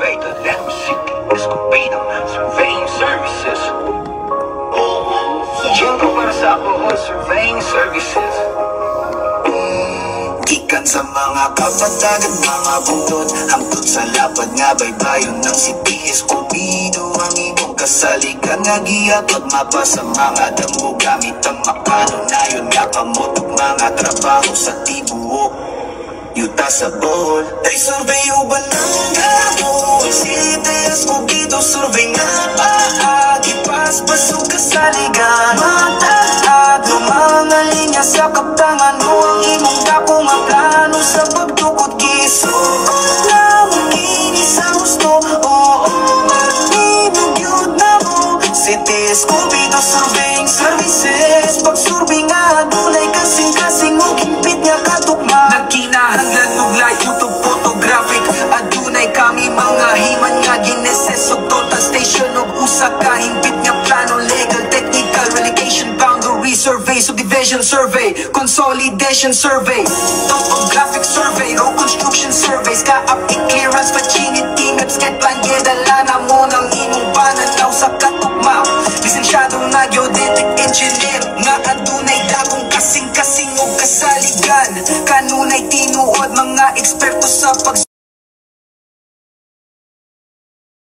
survey to Lam City Escobedo Surveying Services. Siyempre para sa Bohol Surveying Services. Ikan sa mga kapatagan, mga bundod, hangtod sa lapad nga baybayon ng City Escobedo. Ang imong kasaligan nga gihatod mapa sa mga damo gamit ang makano-nayon nga pamutog mga trabaho sa tibuok yuta sa Bohol. Ay survey o ba ng gabol? City Escobedo survey nga paagi paspasog kasaligan matag no mga linya sa kaptangan mo ang imong dako nga plano sa pagtukod gisukot na mukini sa gusto. Oo, matibog yun na mo City Escobedo Surveying Services. Pag survey nga dunay kasing-kasing o kimpit nga katugma nagkinahanglan nuglay utog photographic adunay kami mga himan nga gineses og total station og usa ka himpit nga plano legal technical relocation boundary survey subdivision survey consolidation survey topographic survey road construction surveys ka-update clearance pachingit-ingat sked plan yedala na mo ng imong pananaw sa katugma lisensyado nga geodetic engineer nga adunay dagong kasing-kasing og kasaligan kanunay tinuod mga eksperto sa pag